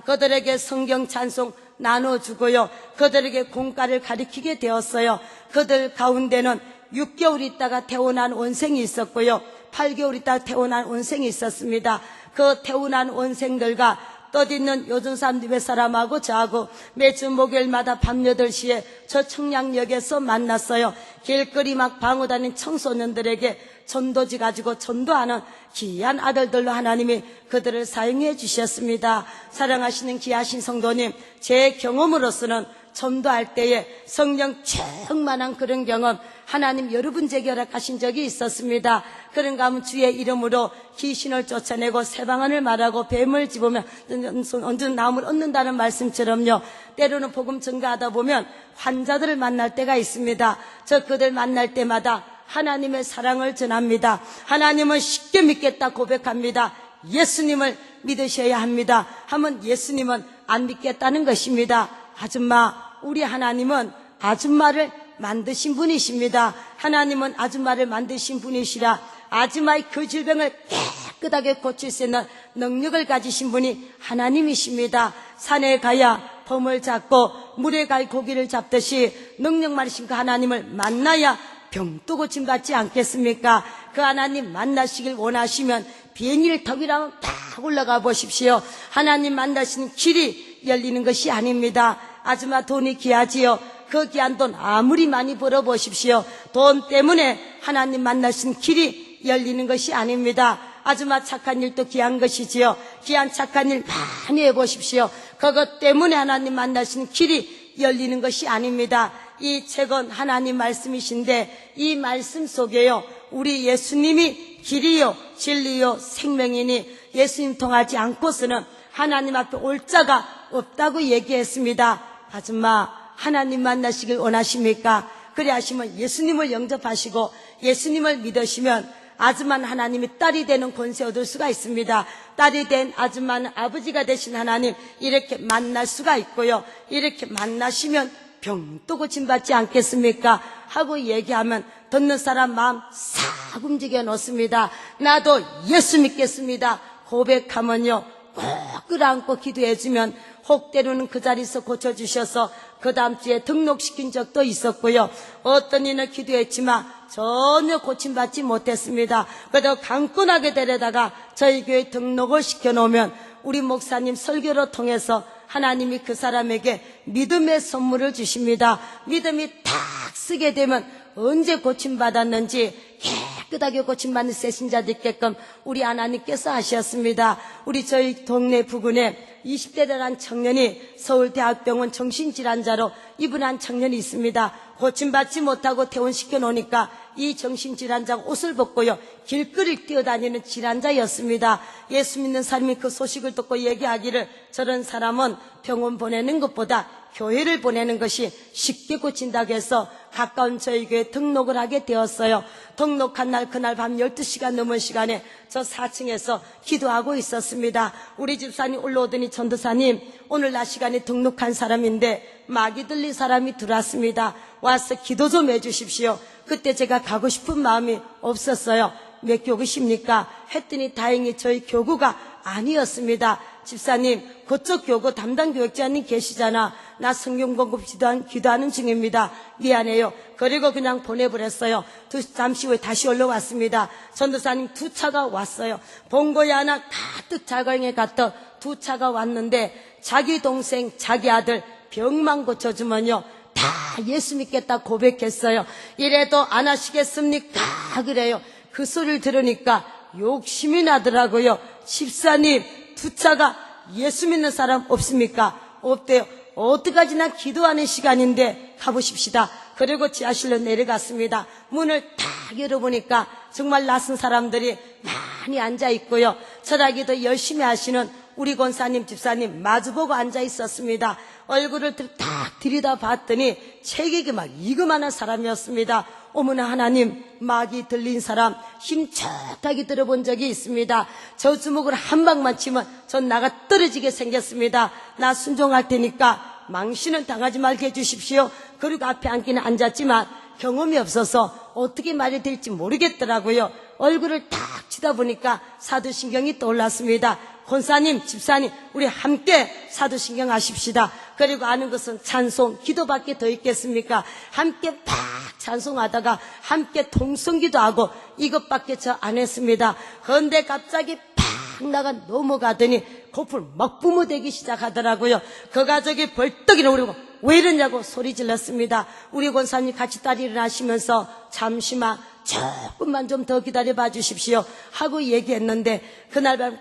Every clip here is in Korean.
그들에게 성경 찬송 나눠주고요, 그들에게 공과를 가르치게 되었어요. 그들 가운데는 6개월 있다가 태어난 원생이 있었고요, 8개월 있다가 태어난 원생이 있었습니다. 그 태어난 원생들과 떠있는 요즘 사람 집에 사람하고 저하고 매주 목요일마다 밤 8시에 저 청량역에서 만났어요. 길거리 막 방어 다닌 청소년들에게 전도지 가지고 전도하는 귀한 아들들로 하나님이 그들을 사용해 주셨습니다. 사랑하시는 귀하신 성도님, 제 경험으로서는 전도할 때에 성령 충만한 그런 경험 하나님 여러분 제게 허락하신 적이 있었습니다. 그런가 하면 주의 이름으로 귀신을 쫓아내고 새방언을 말하고 뱀을 집으면 언제든 나음을 얻는다는 말씀처럼요, 때로는 복음 전가하다 보면 환자들을 만날 때가 있습니다. 저 그들 만날 때마다 하나님의 사랑을 전합니다. 하나님은 쉽게 믿겠다 고백합니다. 예수님을 믿으셔야 합니다 하면 예수님은 안 믿겠다는 것입니다. 아줌마, 우리 하나님은 아줌마를 만드신 분이십니다. 하나님은 아줌마를 만드신 분이시라 아줌마의 그 질병을 깨끗하게 고칠 수 있는 능력을 가지신 분이 하나님이십니다. 산에 가야 범을 잡고 물에 갈 고기를 잡듯이 능력 많으신 그 하나님을 만나야 병도 고침받지 않겠습니까? 그 하나님 만나시길 원하시면 비행기를 턱이라면 팍 올라가 보십시오. 하나님 만나시는 길이 열리는 것이 아닙니다. 아줌마 돈이 귀하지요. 그 귀한 돈 아무리 많이 벌어보십시오. 돈 때문에 하나님 만나시는 길이 열리는 것이 아닙니다. 아줌마 착한 일도 귀한 것이지요. 귀한 착한 일 많이 해보십시오. 그것 때문에 하나님 만나시는 길이 열리는 것이 아닙니다. 이 책은 하나님 말씀이신데 이 말씀 속에요, 우리 예수님이 길이요 진리요 생명이니 예수님 통하지 않고서는 하나님 앞에 올 자가 없다고 얘기했습니다. 아줌마, 하나님 만나시길 원하십니까? 그래 하시면 예수님을 영접하시고 예수님을 믿으시면 아줌마는 하나님이 딸이 되는 권세 얻을 수가 있습니다. 딸이 된 아줌마는 아버지가 되신 하나님 이렇게 만날 수가 있고요, 이렇게 만나시면 병도 고침받지 않겠습니까? 하고 얘기하면 듣는 사람 마음 싹 움직여 놓습니다. 나도 예수 믿겠습니다 고백하면요, 꼭 끌어안고 기도해주면 혹 때로는 그 자리에서 고쳐주셔서 그 다음 주에 등록시킨 적도 있었고요, 어떤 이는 기도했지만 전혀 고침받지 못했습니다. 그래도 강건하게 데려다가 저희 교회 등록을 시켜놓으면 우리 목사님 설교를 통해서 하나님이 그 사람에게 믿음의 선물을 주십니다. 믿음이 탁 쓰게 되면 언제 고침받았는지 깨끗하게 고침받는 새신자도 있게끔 우리 하나님께서 하셨습니다. 우리 저희 동네 부근에 20대라는 청년이 서울대학병원 정신질환자로 입원한 청년이 있습니다. 고침받지 못하고 퇴원시켜 놓으니까 이 정신질환자가 옷을 벗고요, 길거리를 뛰어다니는 질환자였습니다. 예수 믿는 사람이 그 소식을 듣고 얘기하기를 저런 사람은 병원 보내는 것보다 교회를 보내는 것이 쉽게 고친다고 해서 가까운 저희 교회에 등록을 하게 되었어요. 등록한 날 그날 밤 12시간 넘은 시간에 저 4층에서 기도하고 있었습니다. 우리 집사님 올라오더니 전도사님, 오늘 낮 시간에 등록한 사람인데 마귀 들린 사람이 들어왔습니다. 와서 기도 좀 해주십시오. 그때 제가 가고 싶은 마음이 없었어요. 몇 교구십니까? 했더니 다행히 저희 교구가 아니었습니다. 집사님, 그쪽 교구 담당 교육자님 계시잖아. 나 성경 공급 기도하는 중입니다. 미안해요. 그리고 그냥 보내버렸어요. 잠시 후에 다시 올라왔습니다. 전도사님 두 차가 왔어요. 본거에 하나 가득 자가용에 갔던 두 차가 왔는데 자기 동생, 자기 아들 병만 고쳐주면요, 다 예수 믿겠다 고백했어요. 이래도 안 하시겠습니까? 그래요. 그 소리를 들으니까 욕심이 나더라고요. 집사님, 두 차가 예수 믿는 사람 없습니까? 없대요. 어떡하지, 나 기도하는 시간인데 가보십시다. 그리고 지하실로 내려갔습니다. 문을 딱 열어보니까 정말 낯선 사람들이 많이 앉아있고요, 철학기도 열심히 하시는 우리 권사님, 집사님 마주보고 앉아있었습니다. 얼굴을 딱 들여다봤더니 체격이 막 이그만한 사람이었습니다. 어머나 하나님, 마귀 들린 사람 힘차게 들어본 적이 있습니다. 저 주먹을 한 방만 치면 전 나가 떨어지게 생겼습니다. 나 순종할 테니까 망신은 당하지 말게 해주십시오. 그리고 앞에 앉기는 앉았지만 경험이 없어서 어떻게 말이 될지 모르겠더라고요. 얼굴을 딱 치다 보니까 사두신경이 떠올랐습니다. 권사님, 집사님, 우리 함께 사도신경 하십시다. 그리고 아는 것은 찬송, 기도밖에 더 있겠습니까? 함께 막 찬송하다가 함께 통성기도 하고 이것밖에 저 안 했습니다. 그런데 갑자기 팍 나가 넘어가더니 거풀 막 뿜어대기 시작하더라고요. 그 가족이 벌떡 일어나고 왜 이러냐고 소리 질렀습니다. 우리 권사님 같이 딸 일어나시면서 잠시만 조금만 좀 더 기다려봐 주십시오 하고 얘기했는데 그날 밤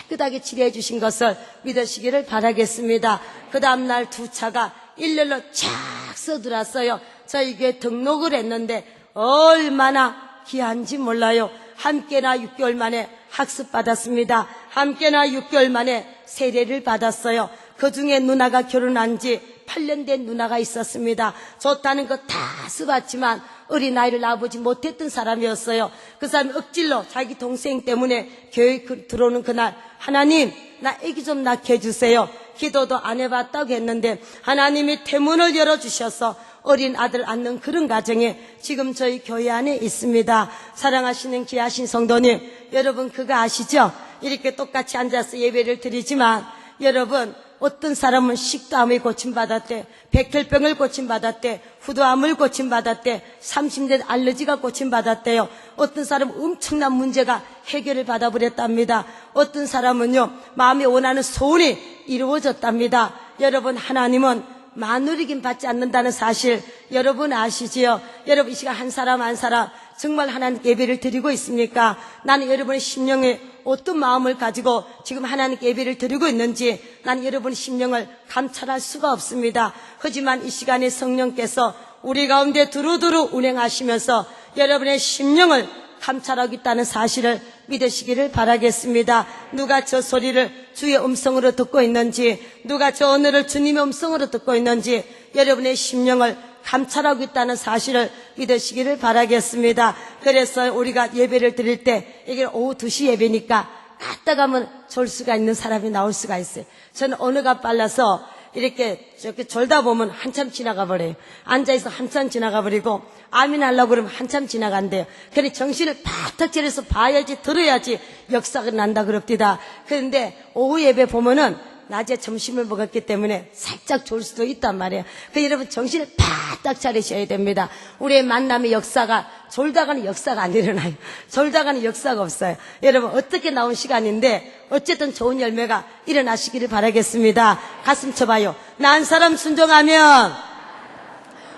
깨끗하게 치료해 주신 것을 믿으시기를 바라겠습니다. 그 다음날 두 차가 일렬로 쫙 서들었어요. 저희 교회 등록을 했는데 얼마나 귀한지 몰라요. 함께나 6개월 만에 학습받았습니다. 함께나 6개월 만에 세례를 받았어요. 그 중에 누나가 결혼한 지 8년 된 누나가 있었습니다. 좋다는 거 다 써봤지만 어린아이를 낳아보지 못했던 사람이었어요. 그 사람이 억질로 자기 동생 때문에 교회 들어오는 그날 하나님 나 애기 좀 낳게 해주세요. 기도도 안 해봤다고 했는데 하나님이 대문을 열어주셔서 어린 아들 낳는 그런 가정에 지금 저희 교회 안에 있습니다. 사랑하시는 귀하신 성도님, 여러분 그거 아시죠? 이렇게 똑같이 앉아서 예배를 드리지만 여러분 어떤 사람은 식도암을 고침받았대, 백혈병을 고침받았대, 후두암을 고침받았대, 30년 알러지가 고침받았대요. 어떤 사람은 엄청난 문제가 해결을 받아버렸답니다. 어떤 사람은요 마음에 원하는 소원이 이루어졌답니다. 여러분 하나님은 마누리긴 받지 않는다는 사실 여러분 아시지요? 여러분 이 시간 한 사람 한 사람 정말 하나님께 예배를 드리고 있습니까? 나는 여러분의 심령에 어떤 마음을 가지고 지금 하나님께 예배를 드리고 있는지 나는 여러분의 심령을 감찰할 수가 없습니다. 하지만 이 시간에 성령께서 우리 가운데 두루두루 운행하시면서 여러분의 심령을 감찰하고 있다는 사실을 믿으시기를 바라겠습니다. 누가 저 소리를 주의 음성으로 듣고 있는지, 누가 저 언어를 주님의 음성으로 듣고 있는지 여러분의 심령을 감찰하고 있다는 사실을 믿으시기를 바라겠습니다. 그래서 우리가 예배를 드릴 때 이게 오후 2시 예배니까 갔다 가면 졸 수가 있는 사람이 나올 수가 있어요. 저는 언어가 빨라서 이렇게 졸다 보면 한참 지나가 버려요. 앉아있어 한참 지나가 버리고 아멘 하려고 그러면 한참 지나간대요. 그러니 정신을 바짝 차려서 봐야지 들어야지 역사가 난다 그럽디다. 그런데 오후 예배 보면은 낮에 점심을 먹었기 때문에 살짝 졸 수도 있단 말이에요. 그래서 여러분 정신을 바짝 차리셔야 됩니다. 우리의 만남의 역사가 졸다가는 역사가 안 일어나요. 졸다가는 역사가 없어요. 여러분 어떻게 나온 시간인데 어쨌든 좋은 열매가 일어나시기를 바라겠습니다. 가슴 쳐봐요. 난 사람 순종하면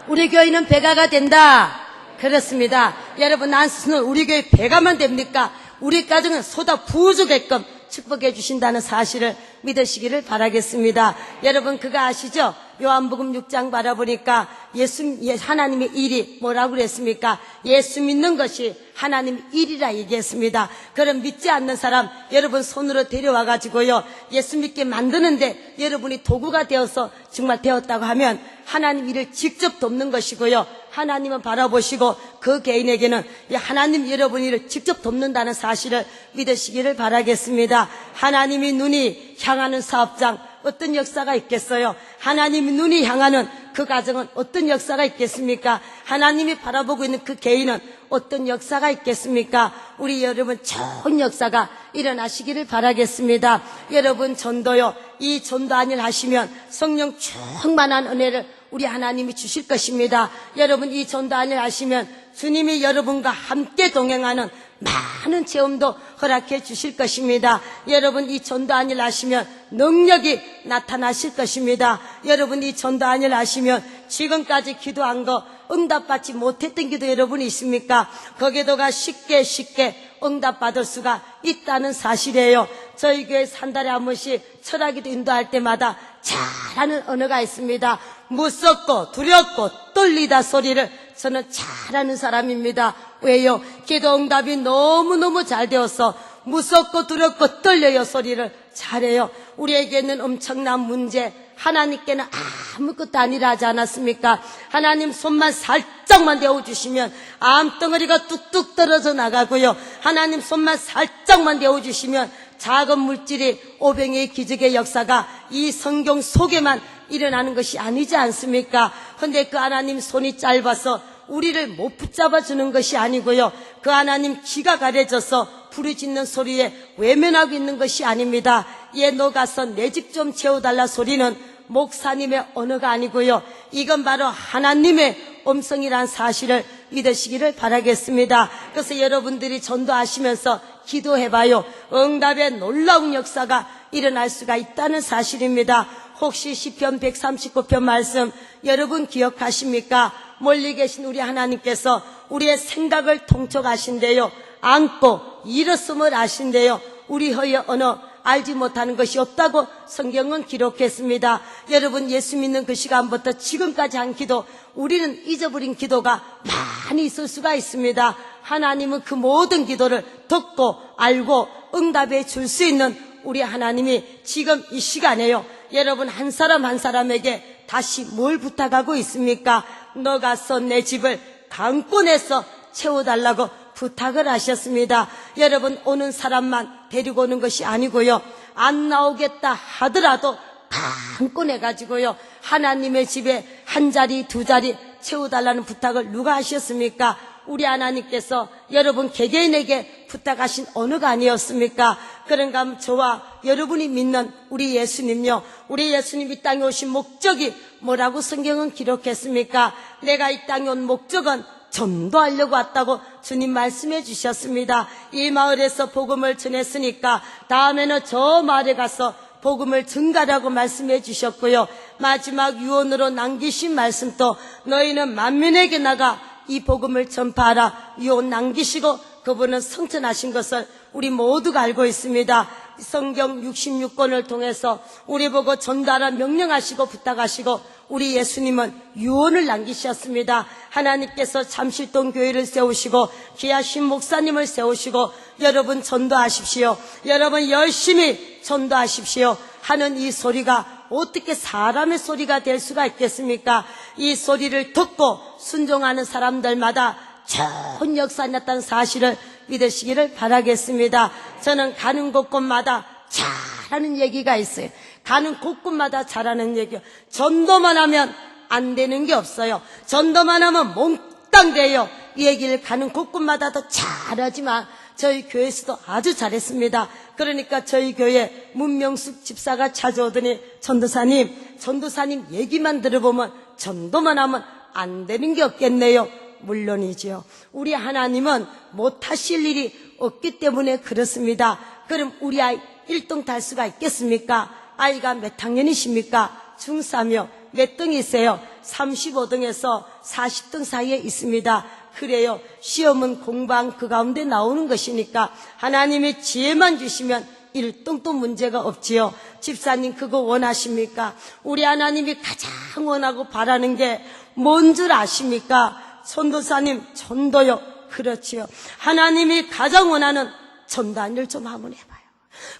우리 교회는 배가가 된다. 그렇습니다. 여러분 난 순종 우리 교회 배가만 됩니까? 우리 가정은 쏟아 부어주게끔 축복해 주신다는 사실을 믿으시기를 바라겠습니다. 여러분 그거 아시죠? 요한복음 6장 바라보니까 하나님의 일이 뭐라고 그랬습니까? 예수 믿는 것이 하나님의 일이라 얘기했습니다. 그럼 믿지 않는 사람 여러분 손으로 데려와 가지고요 예수 믿게 만드는데 여러분이 도구가 되어서 정말 되었다고 하면 하나님 일을 직접 돕는 것이고요 하나님은 바라보시고 그 개인에게는 하나님 여러분 일을 직접 돕는다는 사실을 믿으시기를 바라겠습니다. 하나님이 눈이 향하는 사업장 어떤 역사가 있겠어요? 하나님이 눈이 향하는 그 가정은 어떤 역사가 있겠습니까? 하나님이 바라보고 있는 그 개인은 어떤 역사가 있겠습니까? 우리 여러분 좋은 역사가 일어나시기를 바라겠습니다. 여러분 전도요 이 전도한 일 하시면 성령 충만한 은혜를 우리 하나님이 주실 것입니다. 여러분 이 전도한 일 하시면 주님이 여러분과 함께 동행하는 많은 체험도 허락해 주실 것입니다. 여러분 이 전도한 일 하시면 능력이 나타나실 것입니다. 여러분 이 전도한 일 하시면 지금까지 기도한 거 응답받지 못했던 기도 여러분이 있습니까? 거기에다가 쉽게 응답받을 수가 있다는 사실이에요. 저희 교회 한 달에 한 번씩 철학기도 인도할 때마다 잘하는 언어가 있습니다. 무섭고 두렵고 떨리다 소리를 저는 잘하는 사람입니다. 왜요? 기도 응답이 너무너무 잘 되어서 무섭고 두렵고 떨려요 소리를 잘해요. 우리에게는 엄청난 문제 하나님께는 아무것도 아니라 하지 않았습니까? 하나님 손만 살짝만 데워주시면 암덩어리가 뚝뚝 떨어져 나가고요 하나님 손만 살짝만 데워주시면 작은 물질이 오병이의 기적의 역사가 이 성경 속에만 일어나는 것이 아니지 않습니까? 그런데 그 하나님 손이 짧아서 우리를 못 붙잡아 주는 것이 아니고요 그 하나님 귀가 가려져서 부르짖는 소리에 외면하고 있는 것이 아닙니다. 얘 너 가서 내 집 좀 채워달라 소리는 목사님의 언어가 아니고요, 이건 바로 하나님의 음성이란 사실을 믿으시기를 바라겠습니다. 그래서 여러분들이 전도하시면서 기도해봐요. 응답의 놀라운 역사가 일어날 수가 있다는 사실입니다. 혹시 시편 139편 말씀 여러분 기억하십니까? 멀리 계신 우리 하나님께서 우리의 생각을 통촉하신대요. 안고 일었음을 아신대요. 우리 혀의 언어 알지 못하는 것이 없다고 성경은 기록했습니다. 여러분, 예수 믿는 그 시간부터 지금까지 한 기도, 우리는 잊어버린 기도가 많이 있을 수가 있습니다. 하나님은 그 모든 기도를 듣고 알고 응답해 줄 수 있는 우리 하나님이 지금 이 시간에요, 여러분 한 사람 한 사람에게 다시 뭘 부탁하고 있습니까? 너 가서 내 집을 강권해서 채워달라고 부탁을 하셨습니다. 여러분, 오는 사람만 데리고 오는 것이 아니고요, 안 나오겠다 하더라도 강권해가지고요, 하나님의 집에 한 자리 두 자리 채워달라는 부탁을 누가 하셨습니까? 우리 하나님께서 여러분 개개인에게 부탁하신 언어가 아니었습니까? 그런가 하면 저와 여러분이 믿는 우리 예수님요, 우리 예수님 이 땅에 오신 목적이 뭐라고 성경은 기록했습니까? 내가 이 땅에 온 목적은 전도하려고 왔다고 주님 말씀해 주셨습니다. 이 마을에서 복음을 전했으니까 다음에는 저 마을에 가서 복음을 전가라고 말씀해 주셨고요, 마지막 유언으로 남기신 말씀도 너희는 만민에게 나가 이 복음을 전파하라 유언 남기시고 그분은 성천하신 것을 우리 모두가 알고 있습니다. 성경 66권을 통해서 우리 보고 전도하라 명령하시고 부탁하시고 우리 예수님은 유언을 남기셨습니다. 하나님께서 잠실동 교회를 세우시고 귀하신 목사님을 세우시고 여러분 전도하십시오, 여러분 열심히 전도하십시오 하는 이 소리가 어떻게 사람의 소리가 될 수가 있겠습니까? 이 소리를 듣고 순종하는 사람들마다 좋은 역사 났다는 사실을 믿으시기를 바라겠습니다. 저는 가는 곳곳마다 잘하는 얘기가 있어요. 가는 곳곳마다 잘하는 얘기요, 전도만 하면 안 되는 게 없어요. 전도만 하면 몽땅 돼요. 이 얘기를 가는 곳곳마다 더 잘하지만 저희 교회에서도 아주 잘했습니다. 그러니까 저희 교회 문명숙 집사가 찾아오더니 전도사님 얘기만 들어보면 전도만 하면 안 되는 게 없겠네요. 물론이지요. 우리 하나님은 못하실 일이 없기 때문에 그렇습니다. 그럼 우리 아이 1등 탈 수가 있겠습니까? 아이가 몇 학년이십니까? 중3이요. 몇 등이세요? 35등에서 40등 사이에 있습니다. 그래요, 시험은 공부한 그 가운데 나오는 것이니까 하나님이 지혜만 주시면 1등도 문제가 없지요. 집사님 그거 원하십니까? 우리 하나님이 가장 원하고 바라는 게 뭔 줄 아십니까? 전도사님 전도요. 그렇지요. 하나님이 가장 원하는 전도한 일 좀 한번 해봐요.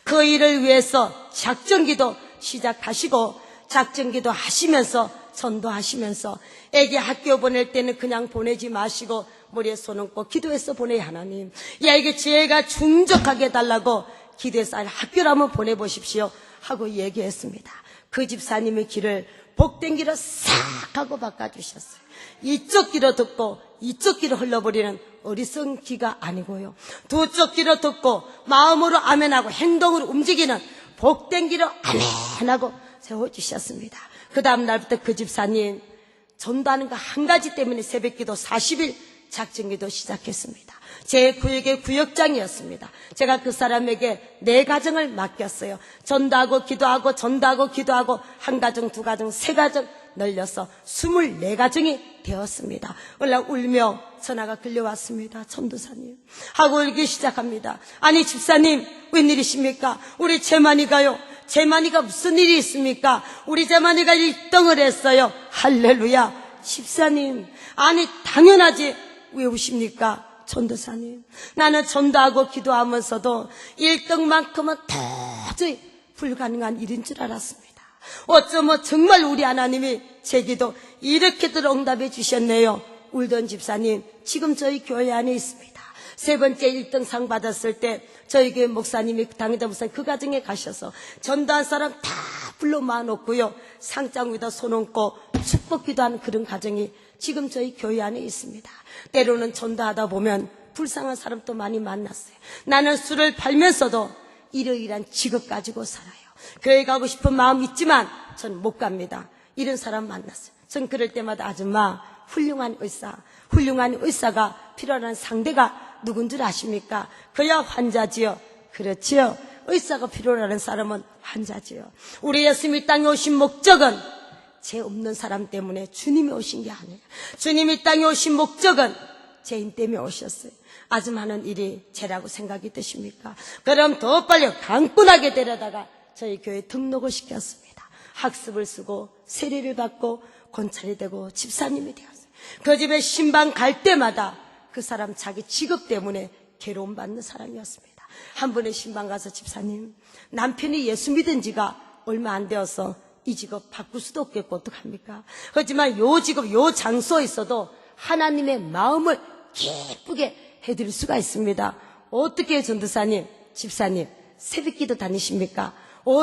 그 일을 위해서 작전기도 시작하시고 작전기도 하시면서 전도하시면서 애기 학교 보낼 때는 그냥 보내지 마시고 머리에 손 얹고 기도해서 보내요. 하나님, 야 이게 지혜가 충족하게 해달라고 기도해서 학교를 한번 보내보십시오 하고 얘기했습니다. 그 집사님의 길을 복된 길을 싹 하고 바꿔주셨어요. 이쪽 귀로 듣고 이쪽 귀로 흘러버리는 어리석은 귀가 아니고요, 두 쪽 귀로 듣고 마음으로 아멘하고 행동으로 움직이는 복된 길을 아멘하고 세워주셨습니다. 그 다음 날부터 그 집사님 전도하는 거 한 가지 때문에 새벽기도 40일 작정기도 시작했습니다. 제 구역의 구역장이었습니다. 제가 그 사람에게 내 가정을 맡겼어요. 전도하고 기도하고 전도하고 기도하고 한 가정 두 가정 세 가정 늘려서 24가정이 되었습니다. 얼른 울며 전화가 끌려왔습니다. 전도사님 하고 울기 시작합니다. 아니 집사님 웬일이십니까? 우리 재만이가요. 재만이가 무슨 일이 있습니까? 우리 재만이가 1등을 했어요. 할렐루야. 집사님 아니 당연하지 왜 우십니까? 전도사님 나는 전도하고 기도하면서도 1등만큼은 도저히 불가능한 일인 줄 알았습니다. 어쩌면 정말 우리 하나님이 제 기도 이렇게들 응답해 주셨네요. 울던 집사님 지금 저희 교회 안에 있습니다. 세 번째 1등 상 받았을 때 저희 교회 목사님이 당회자 목사님 그 가정에 가셔서 전도한 사람 다 불러 모아놓고요 상장 위에다 손 얹고 축복 기도하는 그런 가정이 지금 저희 교회 안에 있습니다. 때로는 전도하다 보면 불쌍한 사람도 많이 만났어요. 나는 술을 팔면서도 이러이러한 직업 가지고 살아요. 교회 가고 싶은 마음 있지만 전 못 갑니다. 이런 사람 만났어요. 전 그럴 때마다 아줌마, 훌륭한 의사가 필요한 상대가 누군 줄 아십니까? 그야 환자지요. 그렇지요. 의사가 필요하는 사람은 환자지요. 우리 예수님이 땅에 오신 목적은 죄 없는 사람 때문에 주님이 오신 게 아니에요. 주님이 땅에 오신 목적은 죄인 때문에 오셨어요. 아줌마는 일이 죄라고 생각이 드십니까? 그럼 더 빨리 강꾼하게 데려다가 저희 교회에 등록을 시켰습니다. 학습을 쓰고 세례를 받고 권찰이 되고 집사님이 되었어요. 그 집에 신방 갈 때마다 그 사람 자기 직업 때문에 괴로움 받는 사람이었습니다. 한 번에 신방 가서 집사님, 남편이 예수 믿은 지가 얼마 안 되어서 이 직업 바꿀 수도 없겠고 어떡합니까? 하지만 요 직업, 요 장소에 있어도 하나님의 마음을 기쁘게 해드릴 수가 있습니다. 어떻게 해요, 전도사님, 집사님? 새벽기도 다니십니까?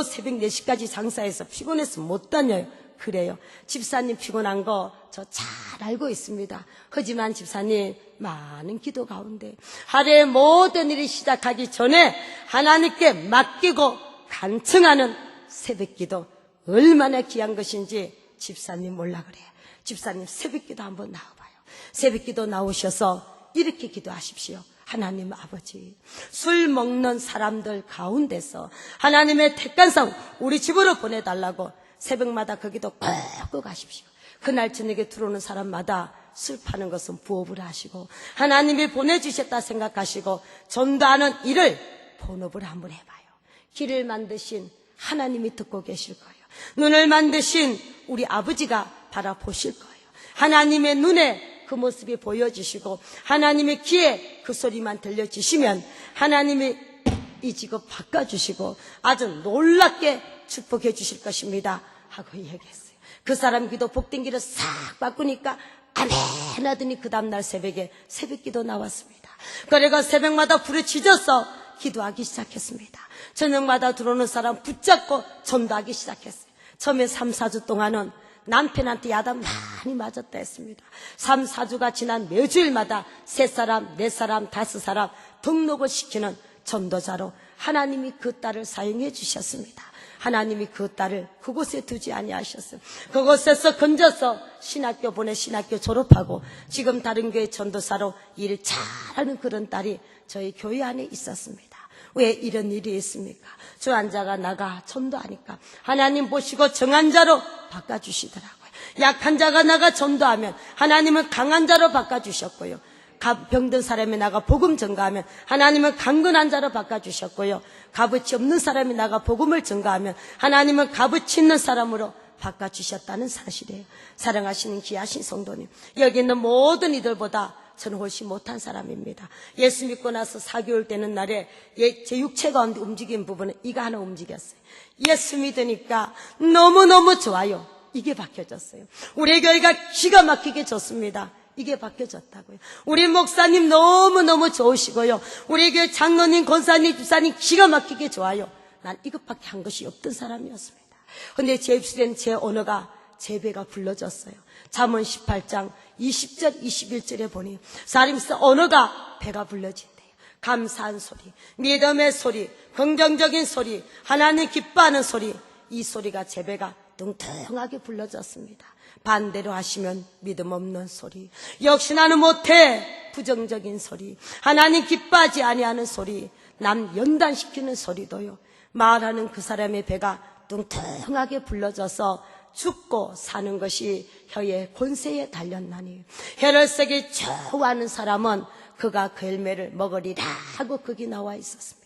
새벽 4시까지 장사해서 피곤해서 못 다녀요. 그래요. 집사님 피곤한 거 저 잘 알고 있습니다. 하지만 집사님 많은 기도 가운데 하루의 모든 일이 시작하기 전에 하나님께 맡기고 간청하는 새벽기도 얼마나 귀한 것인지 집사님 몰라 그래요. 집사님 새벽기도 한번 나와봐요. 새벽기도 나오셔서 이렇게 기도하십시오. 하나님 아버지, 술 먹는 사람들 가운데서 하나님의 택한 사람 우리 집으로 보내달라고 새벽마다 거기도 꼭 가십시오. 그날 저녁에 들어오는 사람마다 술 파는 것은 부업을 하시고 하나님이 보내주셨다 생각하시고 전도하는 일을 본업을 한번 해봐요. 길을 만드신 하나님이 듣고 계실 거예요. 눈을 만드신 우리 아버지가 바라보실 거예요. 하나님의 눈에 그 모습이 보여지시고 하나님의 귀에 그 소리만 들려주시면 하나님이 이 직업 바꿔주시고 아주 놀랍게 축복해 주실 것입니다 하고 얘기했어요. 그 사람 기도 복된 길을 싹 바꾸니까 아멘 하더니 그 다음날 새벽에 새벽기도 나왔습니다. 그래가 새벽마다 부르짖어서 기도하기 시작했습니다. 저녁마다 들어오는 사람 붙잡고 전도하기 시작했어요. 처음에 3, 4주 동안은 남편한테 야단 많이 맞았다 했습니다. 3, 4주가 지난 매주일마다 3사람, 4사람, 5사람 등록을 시키는 전도자로 하나님이 그 딸을 사용해 주셨습니다. 하나님이 그 딸을 그곳에 두지 아니하셨어요. 그곳에서 건져서 신학교 보내 신학교 졸업하고 지금 다른 교회 전도사로 일 잘하는 그런 딸이 저희 교회 안에 있었습니다. 왜 이런 일이 있습니까? 주환자가 나가 전도하니까 하나님 보시고 정한 자로 바꿔주시더라고요. 약한 자가 나가 전도하면 하나님은 강한 자로 바꿔주셨고요. 병든 사람이 나가 복음 전가하면 하나님은 강건한 자로 바꿔주셨고요. 값어치 없는 사람이 나가 복음을 전가하면 하나님은 값어치 있는 사람으로 바꿔주셨다는 사실이에요. 사랑하시는 귀하신 성도님, 여기 있는 모든 이들보다 저는 훨씬 못한 사람입니다. 예수 믿고 나서 4개월 되는 날에 제 육체 가운데 움직인 부분은 이거 하나 움직였어요. 예수 믿으니까 너무너무 좋아요. 이게 바뀌어졌어요. 우리 교회가 기가 막히게 좋습니다. 이게 바뀌어졌다고요. 우리 목사님 너무너무 좋으시고요. 우리 교회 장로님, 권사님, 집사님 기가 막히게 좋아요. 난 이것밖에 한 것이 없던 사람이었습니다. 그런데 제 입술에는 제 언어가 제 배가 불러졌어요. 잠언 18장 20절 21절에 보니 사람에서 언어가 배가 불러진대요. 감사한 소리, 믿음의 소리, 긍정적인 소리, 하나님 기뻐하는 소리, 이 소리가 제 배가 뚱뚱하게 불러졌습니다. 반대로 하시면 믿음 없는 소리, 역시 나는 못해, 부정적인 소리, 하나님 기뻐하지 아니하는 소리, 남 연단시키는 소리도요. 말하는 그 사람의 배가 뚱뚱하게 불러져서 죽고 사는 것이 혀의 권세에 달렸나니 혀를 세게 좋아하는 사람은 그가 그 열매를 먹으리라 하고 거기 나와 있었습니다.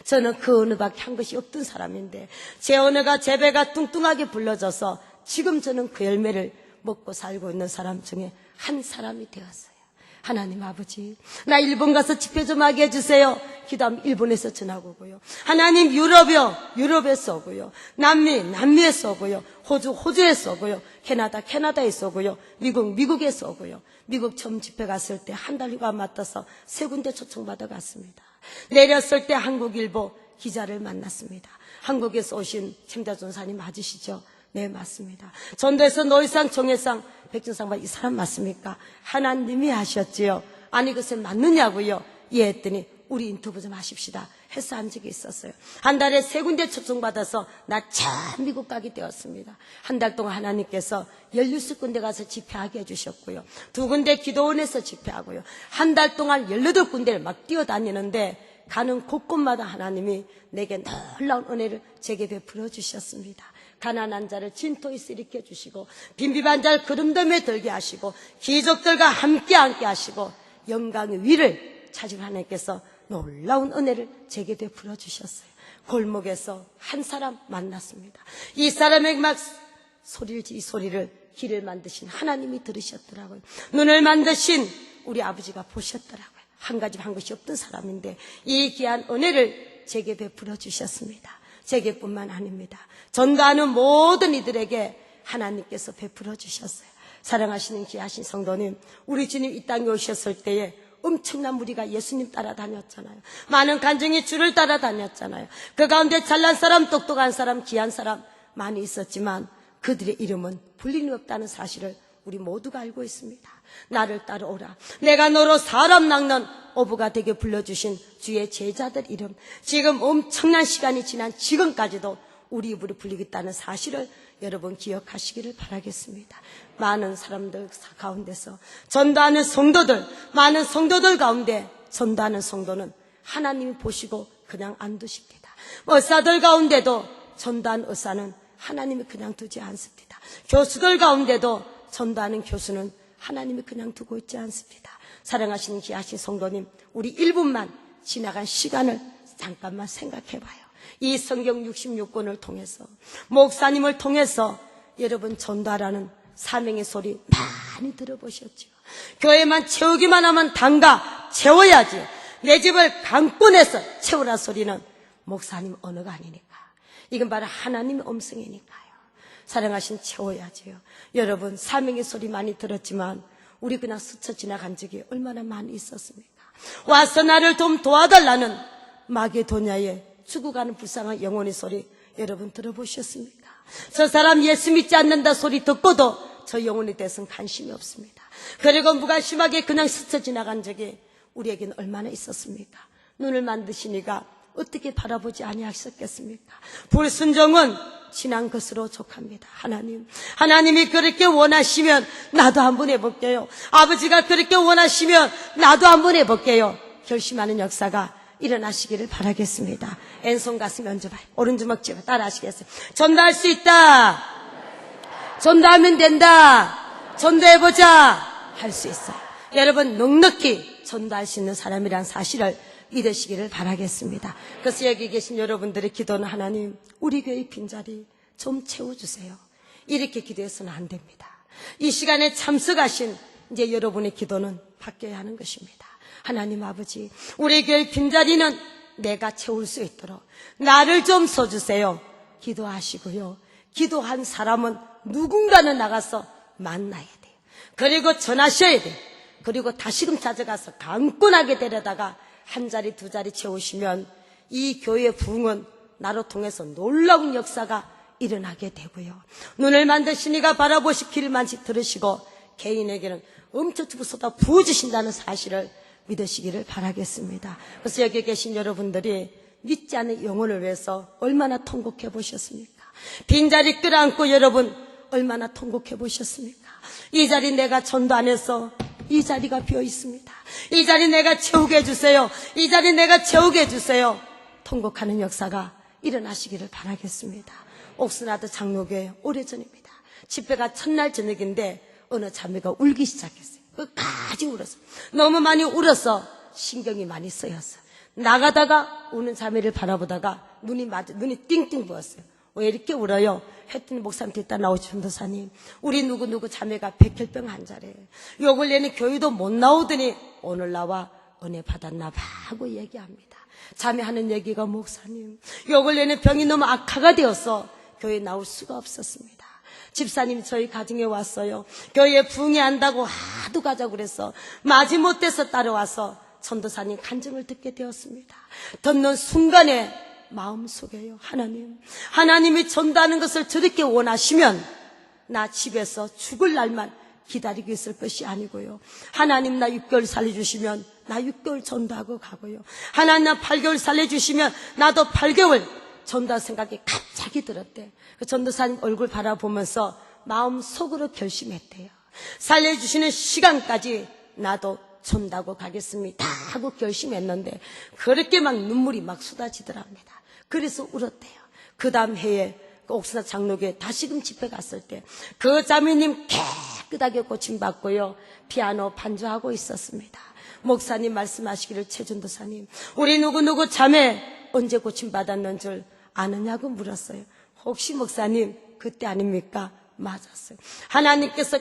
저는 그 언어밖에 한 것이 없던 사람인데 제 언어가 제 배가 뚱뚱하게 불러져서 지금 저는 그 열매를 먹고 살고 있는 사람 중에 한 사람이 되었어요. 하나님 아버지, 나 일본 가서 집회 좀 하게 해주세요. 기도하면 일본에서 전화가 오고요. 하나님 유럽에서 오고요. 남미에서 오고요. 호주에서 오고요. 캐나다에서 오고요. 미국에서 오고요. 미국 처음 집회 갔을 때 한 달과 맞춰서 3군데 초청받아 갔습니다. 내렸을 때 한국일보 기자를 만났습니다. 한국에서 오신 청자전사님 맞으시죠? 네, 맞습니다. 전도에서 노회상, 정회상, 백전상 받은 이 사람 맞습니까? 하나님이 하셨지요. 아니 그것은 맞느냐고요? 예 했더니 우리 인터뷰 좀 하십시다 해서 한 적이 있었어요. 한 달에 3군데 초청받아서 나 참 미국 가게 되었습니다. 한 달 동안 하나님께서 16군데 가서 집회하게 해주셨고요. 2군데 기도원에서 집회하고요. 한 달 동안 18군데를 막 뛰어다니는데 가는 곳곳마다 하나님이 내게 놀라운 은혜를 제게 베풀어 주셨습니다. 가난한 자를 진토에서 일으켜 주시고 빈비반 자를 구름덤에 들게 하시고 기족들과 함께 하시고 영광의 위를 찾은 하나님께서 놀라운 은혜를 제게 베풀어 주셨어요. 골목에서 한 사람 만났습니다. 이 사람에게 막 이 소리를 길을 만드신 하나님이 들으셨더라고요. 눈을 만드신 우리 아버지가 보셨더라고요. 한 가지 한 것이 없던 사람인데 이 귀한 은혜를 제게 베풀어 주셨습니다. 제게뿐만 아닙니다. 전도하는 모든 이들에게 하나님께서 베풀어 주셨어요. 사랑하시는 귀하신 성도님, 우리 주님 이 땅에 오셨을 때에 엄청난 무리가 예수님 따라다녔잖아요. 많은 간증이 주를 따라다녔잖아요. 그 가운데 잘난 사람, 똑똑한 사람, 귀한 사람 많이 있었지만 그들의 이름은 불림이 없다는 사실을 우리 모두가 알고 있습니다. 나를 따라오라. 내가 너로 사람 낚는 어부가 되게 불러주신 주의 제자들 이름, 지금 엄청난 시간이 지난 지금까지도 우리 입으로 불리겠다는 사실을 여러분 기억하시기를 바라겠습니다. 많은 사람들 가운데서 전도하는 성도들, 많은 성도들 가운데 전도하는 성도는 하나님이 보시고 그냥 안 두십니다. 의사들 가운데도 전도하는 의사는 하나님이 그냥 두지 않습니다. 교수들 가운데도 전도하는 교수는 하나님이 그냥 두고 있지 않습니다. 사랑하시는 귀하신 성도님, 우리 1분만 지나간 시간을 잠깐만 생각해봐요. 이 성경 66권을 통해서 목사님을 통해서 여러분 전도하라는 사명의 소리 많이 들어보셨죠. 교회만 채우기만 하면 단가 채워야지, 내 집을 강권해서 채우라 소리는 목사님 언어가 아니니까, 이건 바로 하나님의 음성이니까요. 사랑하신 채워야지요. 여러분 사명의 소리 많이 들었지만 우리 그냥 스쳐 지나간 적이 얼마나 많이 있었습니까? 와서 나를 좀 도와달라는 마게도냐의 죽어가는 불쌍한 영혼의 소리 여러분 들어보셨습니까? 저 사람 예수 믿지 않는다 소리 듣고도 저 영혼에 대해서는 관심이 없습니다. 그리고 무관심하게 그냥 스쳐 지나간 적이 우리에게는 얼마나 있었습니까? 눈을 만드시니까 어떻게 바라보지 아니하셨겠습니까? 불순종은 지난 것으로 족합니다. 하나님이 그렇게 원하시면 나도 한번 해볼게요. 아버지가 그렇게 원하시면 나도 한번 해볼게요. 결심하는 역사가 일어나시기를 바라겠습니다. 왼손 가슴 얹어봐요. 오른주먹 쥐어 따라 하시겠어요? 전도할 수 있다. 전도하면 된다. 전도해보자. 할 수 있어요. 여러분 넉넉히 전도할 수 있는 사람이란 사실을 믿으시기를 바라겠습니다. 그래서 여기 계신 여러분들의 기도는 하나님, 우리 교회 빈자리 좀 채워주세요. 이렇게 기도해서는 안 됩니다. 이 시간에 참석하신 이제 여러분의 기도는 바뀌어야 하는 것입니다. 하나님 아버지, 우리 교회 빈자리는 내가 채울 수 있도록 나를 좀 써주세요. 기도하시고요. 기도한 사람은 누군가는 나가서 만나야 돼요. 그리고 전하셔야 돼요. 그리고 다시금 찾아가서 강권하게 데려다가 한 자리 두 자리 채우시면 이 교회의 부흥은 나로 통해서 놀라운 역사가 일어나게 되고요. 눈을 만드시니가 바라보시 귀를 들으시고 개인에게는 엄청 쏟아 부어주신다는 사실을 믿으시기를 바라겠습니다. 그래서 여기 계신 여러분들이 믿지 않는 영혼을 위해서 얼마나 통곡해 보셨습니까? 빈자리 끌어안고 여러분 얼마나 통곡해 보셨습니까? 이 자리 내가 전도 안 해서 이 자리가 비어 있습니다. 이 자리 내가 채우게 해주세요. 이 자리 내가 채우게 해주세요. 통곡하는 역사가 일어나시기를 바라겠습니다. 옥스나드 장로교회 오래전입니다. 집회가 첫날 저녁인데 어느 자매가 울기 시작했어요. 끝까지 울었어요. 너무 많이 울어서 신경이 많이 쓰였어요. 나가다가 우는 자매를 바라보다가 눈이 띵띵 부었어요. 왜 이렇게 울어요? 했더니 목사님한테 있다 나오신 전도사님, 우리 누구 자매가 백혈병 환자래. 요 근래는 교회도 못 나오더니 오늘 나와 은혜 받았나 봐 하고 얘기합니다. 자매 하는 얘기가, 목사님 요 근래는 병이 너무 악화가 되어서 교회에 나올 수가 없었습니다. 집사님이 저희 가정에 왔어요. 교회에 부흥회한다고 하도 가자고 그래서 마지못해서 따라와서 전도사님 간증을 듣게 되었습니다. 듣는 순간에 마음속에요, 하나님이 전도하는 것을 저렇게 원하시면 나 집에서 죽을 날만 기다리고 있을 것이 아니고요. 하나님 나 6개월 살려주시면 나 6개월 전도하고 가고요. 하나님 나 8개월 살려주시면 나도 8개월 전도할 생각이 갑자기 들었대. 그 전도사님 얼굴 바라보면서 마음속으로 결심했대요. 살려주시는 시간까지 나도 전도하고 가겠습니다 하고 결심했는데 그렇게 막 눈물이 막 쏟아지더랍니다. 그래서 울었대요. 그 다음 해에 그 옥수사 장로교회 다시금 집회 갔을 때 그 자매님 깨끗하게 고침받고요. 피아노 반주하고 있었습니다. 목사님 말씀하시기를 최전도사님 우리 누구누구 자매 언제 고침받았는 줄 아느냐고 물었어요. 혹시 목사님 그때 아닙니까? 맞았어요. 하나님께서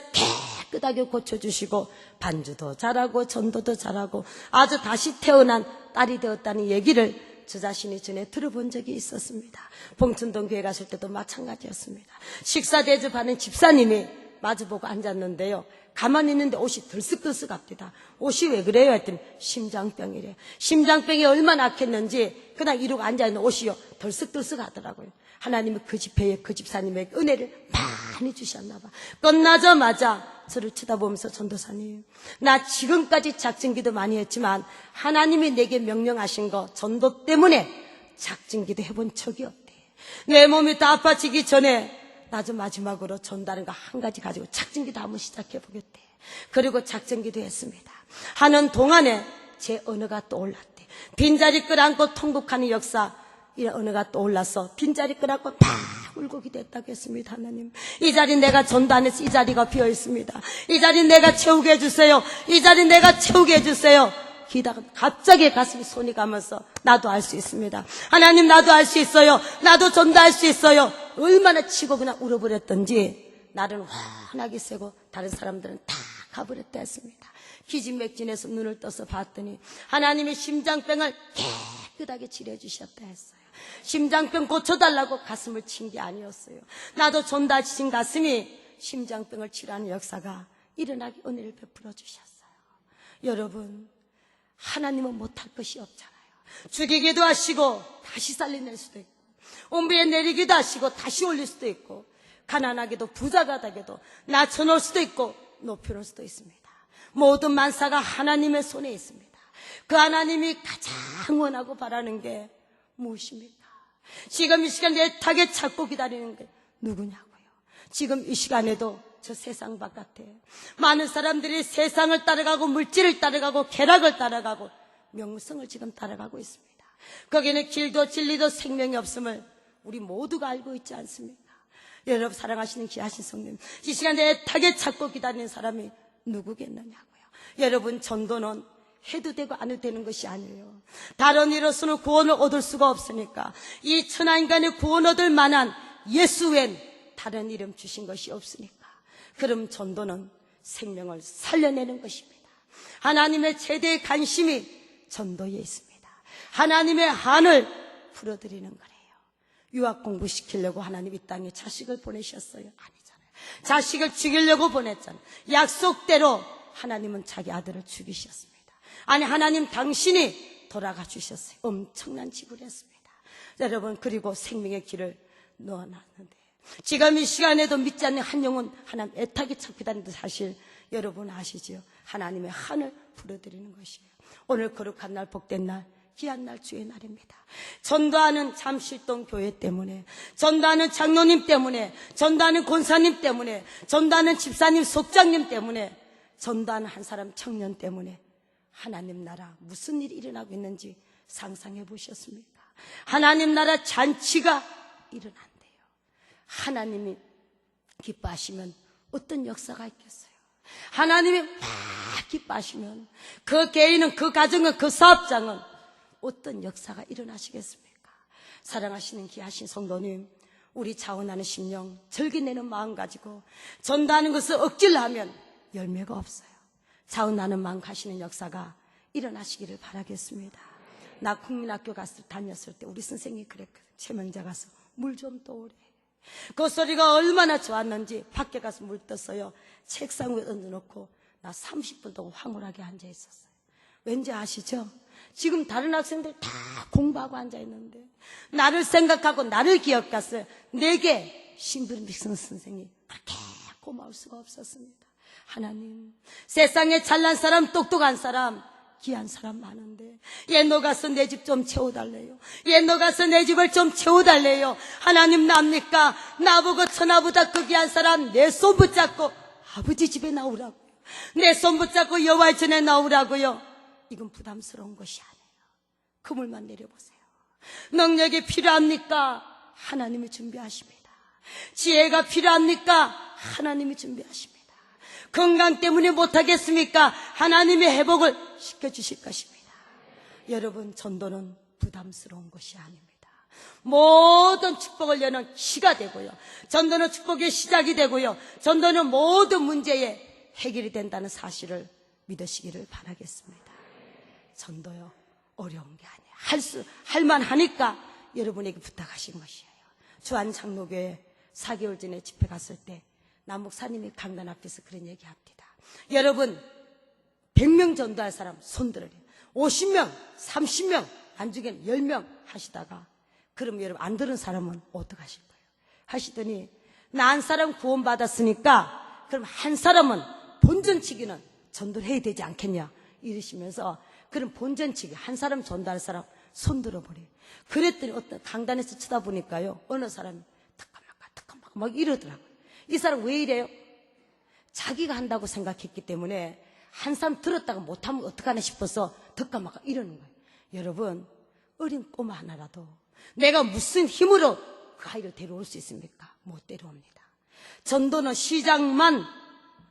깨끗하게 고쳐주시고 반주도 잘하고 전도도 잘하고 아주 다시 태어난 딸이 되었다는 얘기를 저 자신이 전에 들어본 적이 있었습니다. 봉천동 교회 갔을 때도 마찬가지였습니다. 식사 대접하는 집사님이 마주보고 앉았는데요. 가만히 있는데 옷이 들썩들썩합니다. 옷이 왜 그래요? 했더니 심장병이래. 심장병이 얼마나 악했는지 그냥 이러고 앉아있는 옷이요 들썩들썩하더라고요. 하나님은 그 집회에 그 집사님에게 은혜를 많이 주셨나 봐. 끝나자마자 저를 쳐다보면서 전도사님 나 지금까지 작정기도 많이 했지만 하나님이 내게 명령하신 거 전도 때문에 작정기도 해본 적이 없대. 내 몸이 다 아파지기 전에 나 좀 마지막으로 전다는 거 한 가지 가지고 작정기도 한번 시작해 보겠대. 그리고 작정기도 했습니다. 하는 동안에 제 언어가 떠올랐대. 빈자리 끌어안고 통곡하는 역사 이 언어가 떠올라서 빈자리 끌어안고 막 울고 기도했다고 했습니다. 하나님 이 자리 내가 전도 안 해서 이 자리가 비어 있습니다. 이 자리 내가 채우게 해주세요. 이 자리 내가 채우게 해주세요. 기다가 갑자기 가슴이 손이 가면서 나도 알 수 있습니다. 하나님 나도 알 수 있어요. 나도 전도할 수 있어요. 얼마나 치고 그냥 울어버렸던지 나를 환하게 세고 다른 사람들은 다 가버렸다 했습니다. 기진맥진해서 눈을 떠서 봤더니 하나님이 심장병을 깨끗하게 치료해 주셨다 했어요. 심장병 고쳐달라고 가슴을 친 게 아니었어요. 나도 전다지신 가슴이 심장병을 치료하는 역사가 일어나기 은혜를 베풀어 주셨어요. 여러분 하나님은 못할 것이 없잖아요. 죽이기도 하시고 다시 살려낼 수도 있고 온비에 내리기도 하시고 다시 올릴 수도 있고 가난하게도 부자가 되게도 낮춰놓을 수도 있고 높여놓을 수도 있습니다. 모든 만사가 하나님의 손에 있습니다. 그 하나님이 가장 원하고 바라는 게 무엇입니까? 지금 이 시간 애타게 찾고 기다리는 게 누구냐고요. 지금 이 시간에도 저 세상 바깥에 많은 사람들이 세상을 따라가고 물질을 따라가고 쾌락을 따라가고 명성을 지금 따라가고 있습니다. 거기는 길도 진리도 생명이 없음을 우리 모두가 알고 있지 않습니까? 여러분 사랑하시는 귀하신 성님 이 시간에 애타게 찾고 기다리는 사람이 누구겠느냐고요. 여러분 전도는 해도 되고 안 해도 되는 것이 아니에요. 다른 이로서는 구원을 얻을 수가 없으니까 이 천하인간의 구원 얻을 만한 예수 외엔 다른 이름 주신 것이 없으니까 그럼 전도는 생명을 살려내는 것입니다. 하나님의 최대의 관심이 전도에 있습니다. 하나님의 한을 풀어드리는 거래요. 유학 공부시키려고 하나님 이 땅에 자식을 보내셨어요? 아니잖아요. 자식을 죽이려고 보냈잖아요. 약속대로 하나님은 자기 아들을 죽이셨습니다. 아니 하나님 당신이 돌아가 주셨어요. 엄청난 지불했습니다. 여러분 그리고 생명의 길을 놓아놨는데 지금 이 시간에도 믿지 않는 한 영혼 하나님 애타게 찾고 기다리는 사실 여러분 아시죠? 하나님의 한을 풀어드리는 것이에요. 오늘 거룩한 날 복된 날 귀한 날 주의 날입니다. 전도하는 잠실동 교회 때문에 전도하는 장로님 때문에 전도하는 권사님 때문에 전도하는 집사님 속장님 때문에 전도하는 한 사람 청년 때문에 하나님 나라 무슨 일이 일어나고 있는지 상상해 보셨습니까? 하나님 나라 잔치가 일어난대요. 하나님이 기뻐하시면 어떤 역사가 있겠어요? 하나님이 막 기뻐하시면 그 개인은 그 가정은 그 사업장은 어떤 역사가 일어나시겠습니까? 사랑하시는 귀하신 성도님 우리 자원하는 심령 절기내는 마음 가지고 전도하는 것을 억지로 하면 열매가 없어요. 자원하는 마음 가시는 역사가 일어나시기를 바라겠습니다. 나 국민학교 다녔을 때 우리 선생님이 그랬거든. 최명자 가서 물 좀 떠오래. 그 소리가 얼마나 좋았는지 밖에 가서 물 떴어요. 책상 위에 얹어놓고 나 30분 동안 황홀하게 앉아 있었어요. 왠지 아시죠? 지금 다른 학생들 다 공부하고 앉아 있는데 나를 생각하고 나를 기억했어요. 내게 신부름 빅선 선생님 그렇게 고마울 수가 없었습니다. 하나님, 세상에 잘난 사람, 똑똑한 사람, 귀한 사람 많은데 얘 너 가서 내 집 좀 채워달래요. 얘 너 가서 내 집을 좀 채워달래요. 하나님 납니까? 나보고 천하보다 그 귀한 사람 내 손 붙잡고 아버지 집에 나오라고요. 내 손 붙잡고 여호와의 전에 나오라고요. 이건 부담스러운 것이 아니에요. 그물만 내려보세요. 능력이 필요합니까? 하나님이 준비하십니다. 지혜가 필요합니까? 하나님이 준비하십니다. 건강 때문에 못하겠습니까? 하나님의 회복을 시켜주실 것입니다. 여러분, 전도는 부담스러운 것이 아닙니다. 모든 축복을 여는 키가 되고요, 전도는 축복의 시작이 되고요, 전도는 모든 문제의 해결이 된다는 사실을 믿으시기를 바라겠습니다. 전도요, 어려운 게 아니에요. 할만하니까 여러분에게 부탁하신 것이에요. 주안장로교회 4개월 전에 집회 갔을 때 남목사님이 강단 앞에서 그런 얘기합니다. 여러분, 100명 전도할 사람 손들어요. 50명, 30명, 안중에는 10명 하시다가, 그럼 여러분 안 들은 사람은 어떡하실 거예요? 하시더니, 나 한 사람 구원받았으니까 그럼 한 사람은 본전치기는 전도를 해야 되지 않겠냐 이러시면서, 그럼 본전치기 한 사람 전도할 사람 손들어버려요. 그랬더니 어떤 강단에서 쳐다보니까요, 어느 사람이 탁까마까 막 이러더라고요. 이 사람 왜 이래요? 자기가 한다고 생각했기 때문에 한 사람 들었다가 못하면 어떡하나 싶어서 덕까마까 이러는 거예요. 여러분, 어린 꼬마 하나라도 내가 무슨 힘으로 그 아이를 데려올 수 있습니까? 못 데려옵니다. 전도는 시작만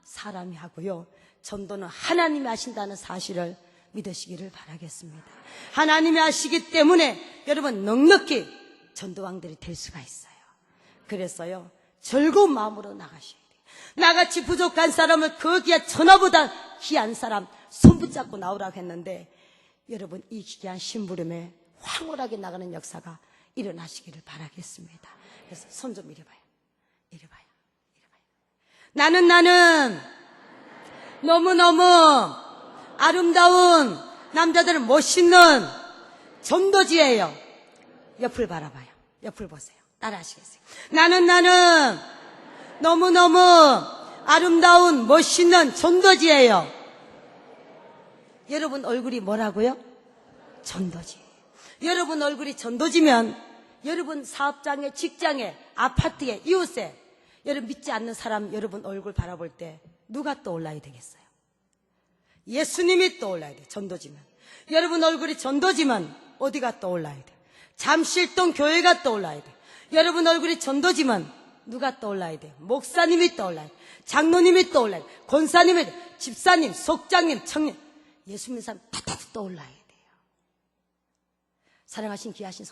사람이 하고요, 전도는 하나님이 하신다는 사실을 믿으시기를 바라겠습니다. 하나님이 하시기 때문에 여러분 넉넉히 전도왕들이 될 수가 있어요. 그래서요, 즐거운 마음으로 나가셔야 돼요. 나같이 부족한 사람을 그 귀한 천하보다 귀한 사람 손 붙잡고 나오라고 했는데, 여러분 이 귀한 심부름에 황홀하게 나가는 역사가 일어나시기를 바라겠습니다. 그래서 손 좀 이래봐요. 이래봐요. 나는 너무너무 아름다운 남자들은 멋있는 전도지예요. 옆을 바라봐요. 옆을 보세요. 따라하시겠어요? 나는 너무너무 아름다운 멋있는 전도지예요. 여러분 얼굴이 뭐라고요? 전도지. 여러분 얼굴이 전도지면 여러분 사업장에, 직장에, 아파트에, 이웃에, 여러분 믿지 않는 사람 여러분 얼굴 바라볼 때 누가 떠올라야 되겠어요? 예수님이 떠올라야 돼요. 전도지면. 여러분 얼굴이 전도지면 어디가 떠올라야 돼요? 잠실동 교회가 떠올라야 돼요. 여러분 얼굴이 전도지면 누가 떠올라야 돼요? 목사님이 떠올라야 돼요. 장로님이 떠올라야 돼요. 권사님이, 집사님, 속장님, 청년, 예수 믿는 사람 다 떠올라야 돼요. 사랑하신 귀하신 성